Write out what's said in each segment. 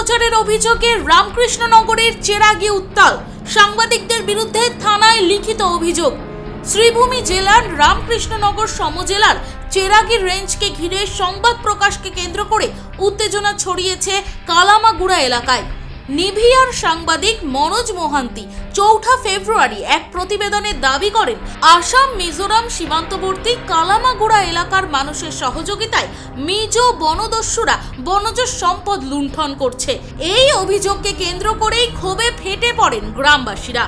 প্রচারের অভিযোগে রামকৃষ্ণনগরের চেরাগী উত্তাল, সাংবাদিকদের বিরুদ্ধে থানায় লিখিত অভিযোগ। শ্রীভূমি জেলার রামকৃষ্ণনগর সমজেলার চেরাগী রেঞ্জকে ঘিরে সংবাদ প্রকাশকে কেন্দ্র করে উত্তেজনা ছড়িয়েছে কালামাগুড়া এলাকায়। নিভিয়ার সাংবাদিক মনোজ মোহান্তি ৪ ফেব্রুয়ারি এক প্রতিবেদনে দাবি করেন, আসাম মিজোরাম সীমান্তবর্তী কালামাগুড়া এলাকার মানুষের সহযোগিতায় মিজো বনদস্যুরা বনজ সম্পদ লুণ্ঠন করছে। এই অভিযোগকে কেন্দ্র করেই ক্ষোভে ফেটে পড়েন গ্রামবাসীরা।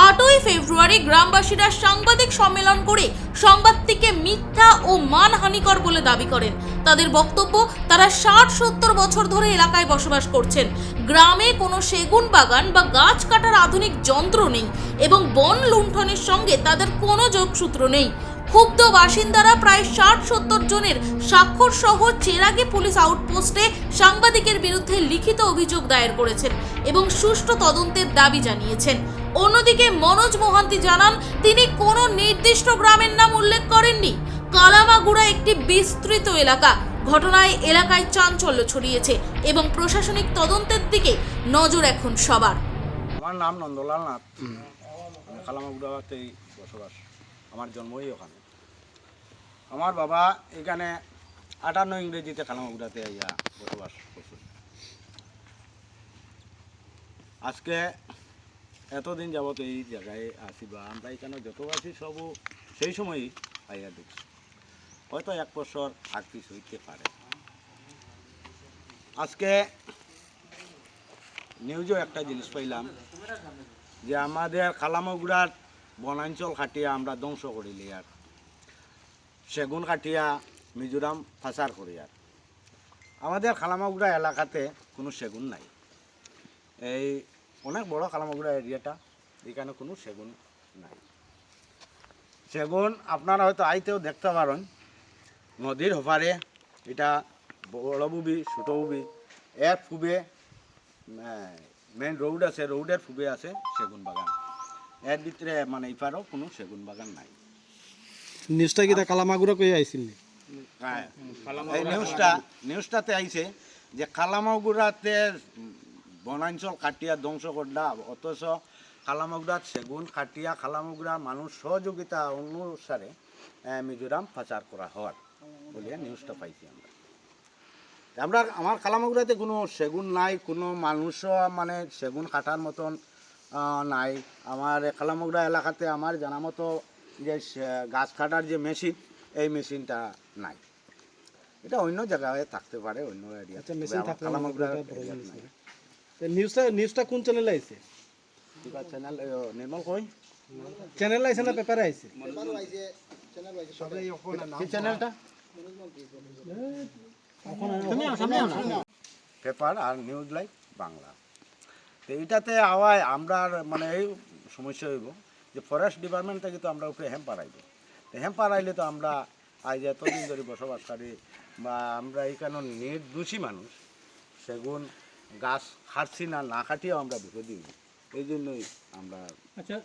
৮ই ফেব্রুয়ারি গ্রামবাসীরা সাংবাদিক সম্মেলন করে সংবাদটিকে মিথ্যা ও মানহানিকর বলে দাবি করেন। তাদের বক্তব্য, তারা ৬০-৭০ বছর ধরে এলাকায় বসবাস করছেন। গ্রামে কোনো সেগুন বাগান বা গাছ কাটার আধুনিক যন্ত্র নেই এবং বন লুণ্ঠনের সঙ্গে তাদের কোনো যোগসূত্র নেই। ক্ষুব্ধ বাসিন্দারা প্রায় ৬০-৭০ জনের স্বাক্ষর সহ চেরাগী পুলিশ আউটপোস্টে সাংবাদিকের বিরুদ্ধে লিখিত অভিযোগ দায়ের করেছেন এবং সুষ্ঠু তদন্তের দাবি জানিয়েছেন। অন্যদিকে মনোজ মোহান্তি জানান, তিনি কোনো নির্দিষ্ট গ্রামের নাম উল্লেখ করেননি। কালামাগুড়া একটি বিস্তৃত এলাকা। ঘটনায় এলাকায় চাঞ্চল্য ছড়িয়েছে এবং প্রশাসনিক তদন্তের দিকে নজর এখন সবার। আমার নাম নন্দলাল নাথ, আমি কালামাগুড়াতেই বসবাস, আমার জন্মই ওখানে। আমার বাবা এখানে ৫৮ ইংরেজিতে কালামাগুড়াতে আইয়া বসবাস করছে। আজকে এতদিন যাবত এই জায়গায় আসি বা আমরা এখানে যত আছি সব সেই সময়ই আইয়া দেখছি, হয়তো ১ বছর আগ পিছ হইতে পারে। আজকে নিউজও একটা জিনিস পাইলাম যে আমাদের কালামাগুড়ার বনাঞ্চল কাটিয়া আমরা ধ্বংস করিলি আর সেগুন কাটিয়া মিজোরাম পাচার করি। আর আমাদের কালামাগুড়া এলাকাতে কোনো সেগুন নাই। এই অনেক বড় কালামাগুড়া এরিয়াটা, এখানে কোনো সেগুন নাই। সেগুন আপনারা হয়তো আইতেও দেখতে পারেন নদীর ওপারে, এটা বড় বুবি ছোট বুবি, এর ফুবে মেইন রোড আছে, রোডের ফুবে আছে সেগুন বাগান। এর ভিতরে মানে ইপারও কোনো সেগুন বাগান নাই। নিউজটা কি কালামাগুড়া কই আইছিল? হ্যাঁ, এই নিউজটাতে আইছে যে কালামাগুড়াতে বনাঞ্চল কাটিয়া ধ্বংস করলা, অথচ কালামাগুড়াত সেগুন কাটিয়া কালামাগুড়া মানুষ সহযোগিতা অনুসারে মিজোরাম পাচার করা হওয়ার বলিয়া নিউজটা পাইছি আমরা। আমার কালামাগুড়াতে কোনো সেগুন নাই, কোনো মানুষও মানে সেগুন কাটার মতন নাই। আমার কালামাগুড়া এলাকাতে আমার জানা মতো যে গাছ কাটার যে মেশিন, এই মেশিনটা নাই। এটা অন্য জায়গায় থাকতে পারে, অন্য এরিয়াতে। কালামাগুড়া নাই। নিউজটা কোন চ্যানেলে আইছে? চ্যানেল নির্মল কই চ্যানেল আইছে না পেপারে আইছে? কি চ্যানেলটা? পেপার আর নিউজ লাইভ বাংলা। তো এইটাতে আওয়ায় আমরা মানে এই সমস্যা হইব যে ফরেস্ট ডিপার্টমেন্ট থেকে তো আমরা উপরে হ্যাম্পার আইব। তো হ্যাম্পার আইলে তো আমরা আজ এতদিন ধরে বসবাসকারী বা আমরা এইখানে নির্দোষী মানুষ সেগুন গাছ কাটছি না, না কাটিয়েও আমরা বিপদী হইব। এই জন্যই আমরা। আচ্ছা,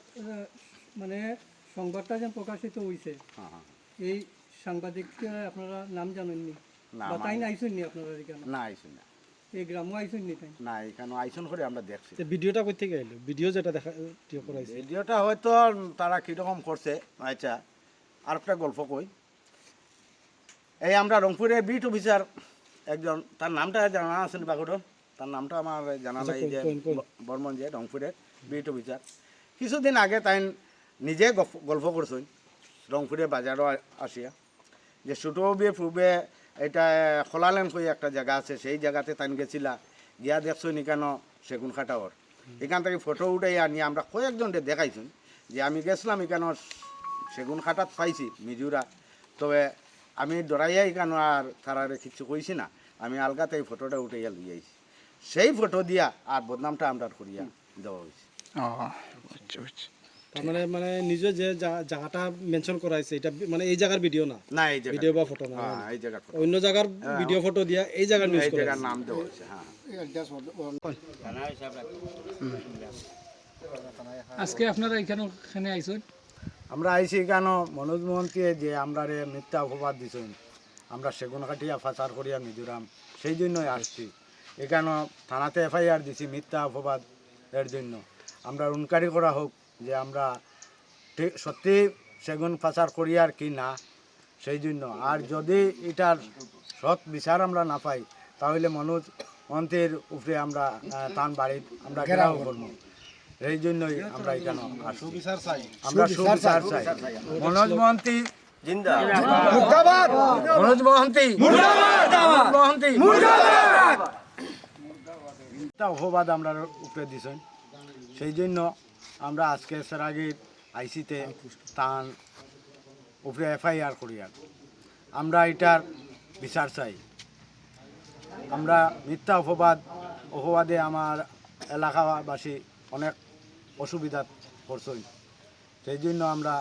মানে সংবাদটা যেন প্রকাশিত হয়েছে, হ্যাঁ হ্যাঁ, এই সাংবাদিককে আপনারা নাম জানেননি না বা তাই না আইসেননি আপনারা এখানে? না আইসুন না, এই গ্রামও আইসেননি তাই না এখানে আইসন করে আমরা দেখছি। ভিডিওটা কই থেকে আইলো? ভিডিও যেটা দেখা করাইছে, ভিডিওটা হয়তো তারা কীরকম করছে। আচ্ছা, আর একটা গল্প কই। এই আমরা রংপুরের বিট অফিসার একজন, তার নামটা জানা আছে বাগুড়ন, তার নামটা আমার জানা নাই, যে বর্মন, যে রংপুরের বিট অফিসার। কিছুদিন আগে তাই নিজে গল্প করছেন রংপুরে বাজারও আসিয়া, যে ছোটো বিয়ে পূর্বে এটা খোলালেন কই একটা জায়গা আছে, সেই জায়গাতে তাই গেছিলা, গিয়া দেখছই কেন সেগুন কাটাওয়ার। এখান থেকে ফটো উঠাই আনি আমরা কয়েকজনকে দেখাইছুন যে আমি গেছিলাম এখানে সেগুন কাটাত পাইছি মিজুরা। তবে আমি ডরাইয়া এখানে আর তারারে কিছু কইছি না, আমি আলগাতে এই ফটোটা উঠাইয়া লই আইছি। সেই ফটো দিয়া আর বদনামটা আমরা করিয়া দেওয়া হয়েছে। মানে মানে নিজে যে জায়গাটা মেনশন করা হয়েছে এটা মানে এই জায়গার ভিডিও না, না এই ভিডিও বা ফটো না, এই জায়গা অন্য জায়গার ভিডিও ফটো দিয়া এই জায়গার নিউজ করা জায়গার নাম দেওয়া হয়েছে। হ্যাঁ, আজকে আপনারা এখানে আইসেন? আমরা আইছি কেন মনোজ মোহনকে যে আমরা মিথ্যা অপবাদ দিছেন, আমরা সেগুন কাটিয়া পাচার করিয়া মিজোরাম, সেই জন্যই আসছি। এখানে থানাতে এফআইআর দিছি মিথ্যা অপবাদ এর জন্য। আমরা উনকারি করা হোক যে আমরা ঠিক সত্যি সেগুন পাচার করি আর কি না, সেই জন্য। আর যদি এটার সৎ বিচার আমরা না পাই তাহলে মনোজ মন্ত্রীর উপরে আমরা তান বাড়ি আমরা ঘেরাও করবো। এই জন্যই আমরা এখানে আসছি। আমরা সুবিচার চাই। মনোজ মন্ত্রী জিন্দাবাদ, মনোজ মন্ত্রী মন্ত্রী অপবাদ আমরা উপরে দিছেন, সেই জন্য আমরা আজকে সেরাগির আইসিতে তান উপরে এফআইআর করি। আর আমরা এটার বিচার চাই। আমরা মিথ্যা অপবাদে আমার এলাকাবাসী অনেক অসুবিধা করছেন, সেই জন্য আমরা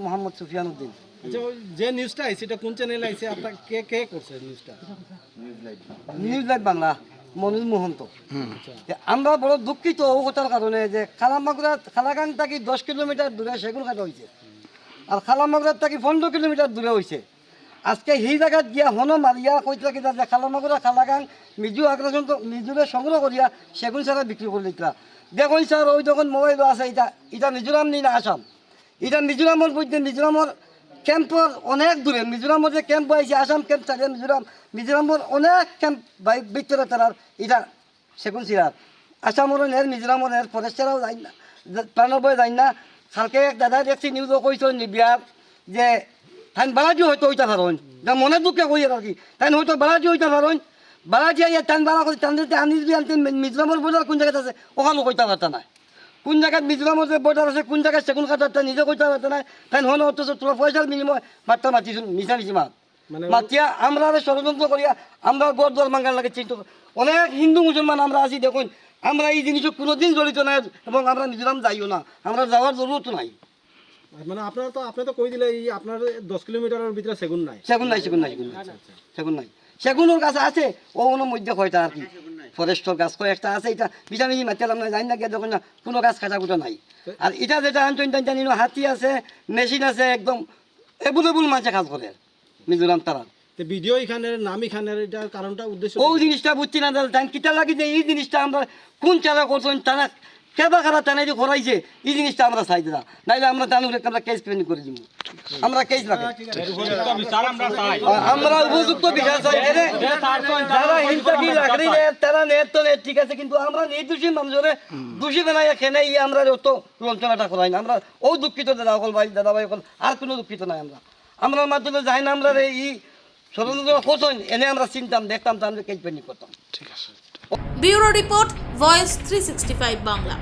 মোহাম্মদ সুফিয়ান উদ্দিন। আচ্ছা ওই যে নিউজটা আইছে এটা কোন চ্যানেলে আইছে, আপনার কে কে করছে নিউজটা? News live Bangla, Manoj Mahanta. আমরা বড় দুঃখিত ও কথার কারণে যে খালামাগুড়া খালাগাং থাকি 10 কিলোমিটার দূরে সেগুন কাটা হয়েছে, আর খালামাগুড়ার থাকি 15 কিলোমিটার দূরে হয়েছে। আজকে সেই জায়গাত গিয়া হন মারিয়া কইতে থাকি যে খালামাগুড়া খালাগাং মিজু আগ্রাসন মিজুরে সংগ্রহ করিয়া সেগুন ছাড়া বিক্রি করে দিতরা। দেখুন স্যার, ওই যখন মোবাইল আছে এটা মিজোরাম নি না আসাম, এটা মিজোরামের মধ্যে মিজোরামের ক্যাম্পর অনেক দূরে। মিজোরামের যে ক্যাম্প হয়েছে আসাম ক্যাম্প থাকে, মিজোরামের অনেক ক্যাম্প ভিতরে তার এটা সেগুন সিরার আসামর নের মিজোরামের নের ফরেস্টারও যাই না, প্রাণর বয়ে যাই না। কালকে এক দাদা দেখছি নিউজও কইছেন বিয়ার যে তাই বালাজি হয়তো ওইটা পারেন, যা মনে দুঃখে কই আর কি, তাই হয়তো বালাজি ওইটা পারেন। বালাজি টান বালা করে টান দিতে আনি যদি আনতেন মিজোরামের বর্ডার কোন জায়গাতে আছে ওখানেও কইতে পারতা না। কোন জায়গায় মিজোরামের যে বর্ডার আছে কোন জায়গায় সেগুন কাটারটা নিজে কইতে পারতা না। তাই হন অথচ তোর পয়সার বিনিময় বার্তা মাতিছুন মিশামিশি মাত মাতিয়া আমরা ষড়যন্ত্র করিয়া আমরা গড় দোয়ার মাঙ্গার লাগে চিন্তা। অনেক হিন্দু মুসলমান আমরা আছি, দেখুন আমরা এই জিনিস কোনোদিন জড়িত নাই এবং আমরা মিজোরাম যাইও না, আমরা যাওয়ার জরুরত নাই। মানে আপনি তো কই দিলে এই আপনার 10 কিলোমিটারের ভিতরে সেগুন নাই? সেগুন নাই, সেগুন নাই, সেগুন নাই, সেগুন নাই। সেগুনের গাছ আছে ওর মধ্যে কয়টা আর কি ফরেস্টর গাছ কয়েকটা আছে, এটা ভিটামিন মাতিয়ালাম না, জানি না গিয়ে দেখুন না কোনো গাছ কাটা কুটা নাই। আর এটা যেটা আনছেন জানি না হাতি আছে, মেশিন আছে, একদম এভেলেবল মাঝে কাজ করে মিজোরাম তারা। ভিডিও এখানে নাম এখানের এটার কারণটা উদ্দেশ্য ও জিনিসটা বুঝছি না তাই কিতা লাগি যে এই জিনিসটা আমরা কোন চারা করছেন টানা কেবা খারা টানা যে করাইছে এই জিনিসটা আমরা চাই না, নাইলে আমরা জানুর আমরা কেস পেন করে দিব, আমরা কেস রাখি, আমরা উপযুক্ত বিচার চাই। যারা হিংসা কি লাকড়ি নেয় তারা নেয় তো নেয়, ঠিক আছে, কিন্তু আমরা নির্দোষী মানুষের দোষী বানাই খেনে আমরা অত লঞ্চনাটা করাই না। আমরা ও দুঃখিত দাদা অকল ভাই দাদা ভাই অকল, আর কোনো দুঃখিত নাই। আমরা মাধ্যমে যাই না, আমরা এই ষড়যন্ত্র করছেন এনে আমরা চিনতাম দেখতাম, তো আমরা কেস পেন করতাম। Bureau report, voice 365 Bangla.